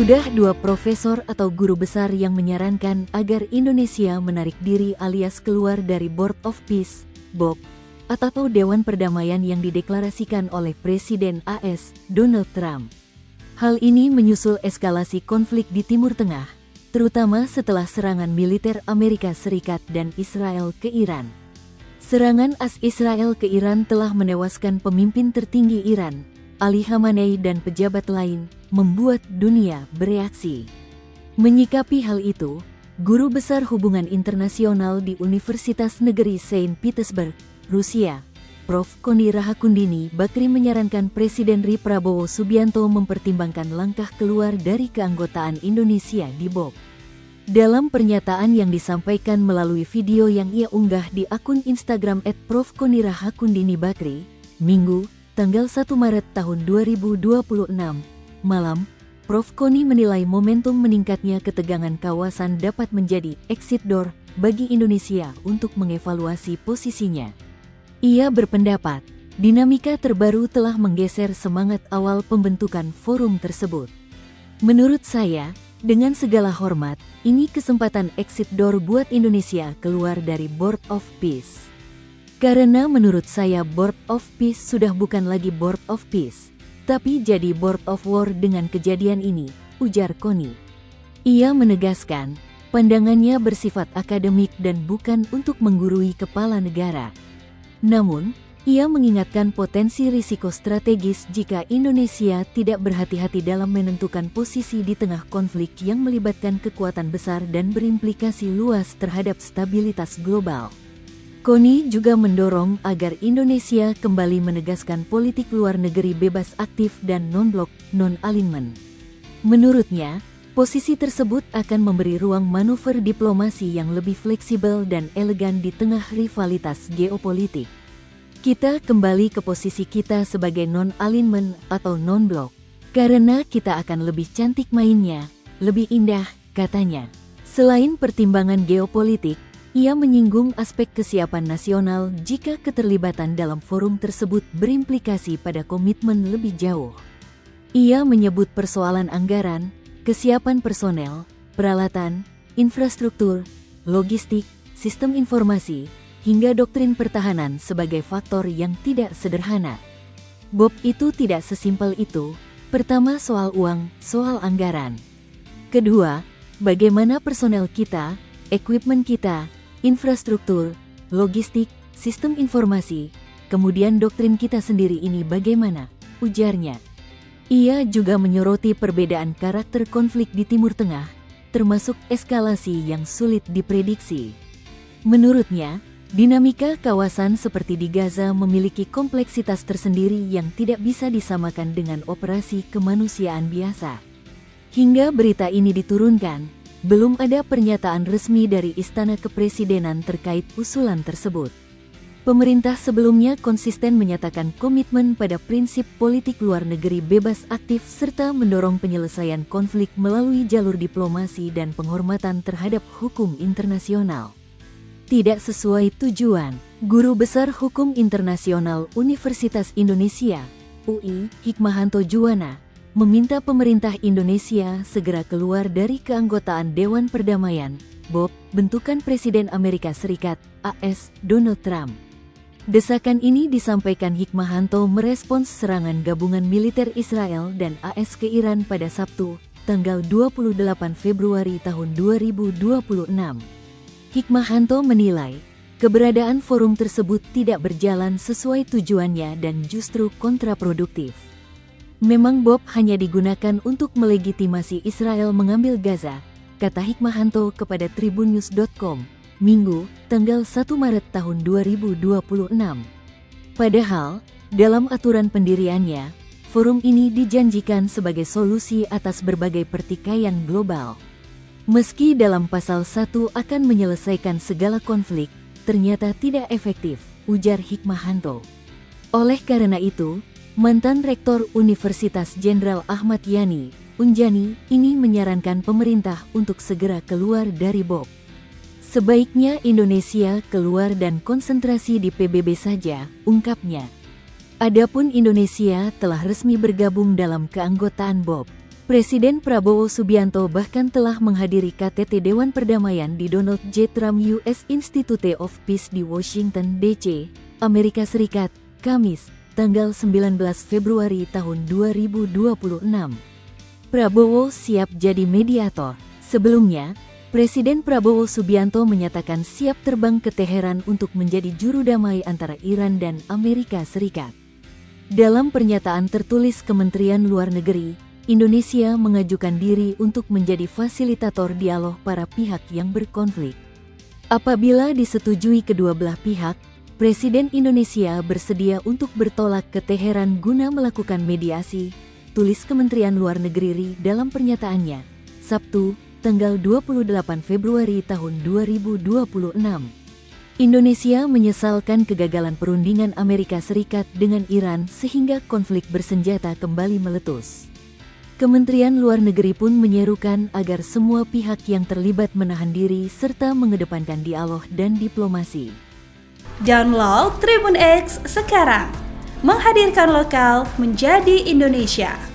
Sudah 2 profesor atau guru besar yang menyarankan agar Indonesia menarik diri alias keluar dari Board of Peace, BOP, atau Dewan Perdamaian yang dideklarasikan oleh Presiden AS, Donald Trump. Hal ini menyusul eskalasi konflik di Timur Tengah, terutama setelah serangan militer Amerika Serikat dan Israel ke Iran. Serangan AS Israel ke Iran telah menewaskan pemimpin tertinggi Iran, Ali Khamenei dan pejabat lain, membuat dunia bereaksi. Menyikapi hal itu, Guru Besar Hubungan Internasional di Universitas Negeri Saint Petersburg, Rusia, Prof. Koni Rahakundini Bakri menyarankan Presiden RI Prabowo Subianto mempertimbangkan langkah keluar dari keanggotaan Indonesia di BOP. Dalam pernyataan yang disampaikan melalui video yang ia unggah di akun Instagram @profkonirahakundini Bakri, Minggu, tanggal 1 Maret tahun 2026, malam, Prof. Koni menilai momentum meningkatnya ketegangan kawasan dapat menjadi exit door bagi Indonesia untuk mengevaluasi posisinya. Ia berpendapat, dinamika terbaru telah menggeser semangat awal pembentukan forum tersebut. Menurut saya, dengan segala hormat, ini kesempatan exit door buat Indonesia keluar dari Board of Peace. Karena menurut saya Board of Peace sudah bukan lagi Board of Peace, tapi jadi Board of War dengan kejadian ini, ujar Koni. Ia menegaskan, pandangannya bersifat akademik dan bukan untuk menggurui kepala negara. Namun, ia mengingatkan potensi risiko strategis jika Indonesia tidak berhati-hati dalam menentukan posisi di tengah konflik yang melibatkan kekuatan besar dan berimplikasi luas terhadap stabilitas global. Koni juga mendorong agar Indonesia kembali menegaskan politik luar negeri bebas aktif dan non-blok, non-alignment. Menurutnya, posisi tersebut akan memberi ruang manuver diplomasi yang lebih fleksibel dan elegan di tengah rivalitas geopolitik. Kita kembali ke posisi kita sebagai non-alignment atau non-blok, karena kita akan lebih cantik mainnya, lebih indah, katanya. Selain pertimbangan geopolitik, ia menyinggung aspek kesiapan nasional jika keterlibatan dalam forum tersebut berimplikasi pada komitmen lebih jauh. Ia menyebut persoalan anggaran, kesiapan personel, peralatan, infrastruktur, logistik, sistem informasi, hingga doktrin pertahanan sebagai faktor yang tidak sederhana. BOP itu tidak sesimpel itu. Pertama soal uang, soal anggaran. Kedua, bagaimana personel kita, equipment kita, infrastruktur, logistik, sistem informasi, kemudian doktrin kita sendiri ini bagaimana, ujarnya. Ia juga menyoroti perbedaan karakter konflik di Timur Tengah, termasuk eskalasi yang sulit diprediksi. Menurutnya, dinamika kawasan seperti di Gaza memiliki kompleksitas tersendiri yang tidak bisa disamakan dengan operasi kemanusiaan biasa. Hingga berita ini diturunkan, belum ada pernyataan resmi dari Istana Kepresidenan terkait usulan tersebut. Pemerintah sebelumnya konsisten menyatakan komitmen pada prinsip politik luar negeri bebas aktif serta mendorong penyelesaian konflik melalui jalur diplomasi dan penghormatan terhadap hukum internasional. Tidak sesuai tujuan, Guru Besar Hukum Internasional Universitas Indonesia, UI, Hikmahanto Juwana, meminta pemerintah Indonesia segera keluar dari keanggotaan Dewan Perdamaian, BOP, bentukan Presiden Amerika Serikat, AS, Donald Trump. Desakan ini disampaikan Hikmahanto merespons serangan gabungan militer Israel dan AS ke Iran pada Sabtu, tanggal 28 Februari tahun 2026. Hikmahanto menilai, keberadaan forum tersebut tidak berjalan sesuai tujuannya dan justru kontraproduktif. Memang BOP hanya digunakan untuk melegitimasi Israel mengambil Gaza, kata Hikmahanto kepada tribunnews.com, Minggu, tanggal 1 Maret tahun 2026. Padahal, dalam aturan pendiriannya, forum ini dijanjikan sebagai solusi atas berbagai pertikaian global. Meski dalam pasal 1 akan menyelesaikan segala konflik, ternyata tidak efektif, ujar Hikmahanto. Oleh karena itu, mantan Rektor Universitas Jenderal Ahmad Yani, Unjani, ini menyarankan pemerintah untuk segera keluar dari BOP. Sebaiknya Indonesia keluar dan konsentrasi di PBB saja, ungkapnya. Adapun Indonesia telah resmi bergabung dalam keanggotaan BOP. Presiden Prabowo Subianto bahkan telah menghadiri KTT Dewan Perdamaian di Donald J. Trump U.S. Institute of Peace di Washington, D.C., Amerika Serikat, Kamis, tanggal 19 Februari tahun 2026. Prabowo siap jadi mediator. Sebelumnya, Presiden Prabowo Subianto menyatakan siap terbang ke Teheran untuk menjadi juru damai antara Iran dan Amerika Serikat. Dalam pernyataan tertulis Kementerian Luar Negeri, Indonesia mengajukan diri untuk menjadi fasilitator dialog para pihak yang berkonflik. Apabila disetujui kedua belah pihak, Presiden Indonesia bersedia untuk bertolak ke Teheran guna melakukan mediasi, tulis Kementerian Luar Negeri RI dalam pernyataannya, Sabtu, tanggal 28 Februari tahun 2026. Indonesia menyesalkan kegagalan perundingan Amerika Serikat dengan Iran sehingga konflik bersenjata kembali meletus. Kementerian Luar Negeri pun menyerukan agar semua pihak yang terlibat menahan diri serta mengedepankan dialog dan diplomasi. Download Tribun X sekarang, menghadirkan lokal menjadi Indonesia.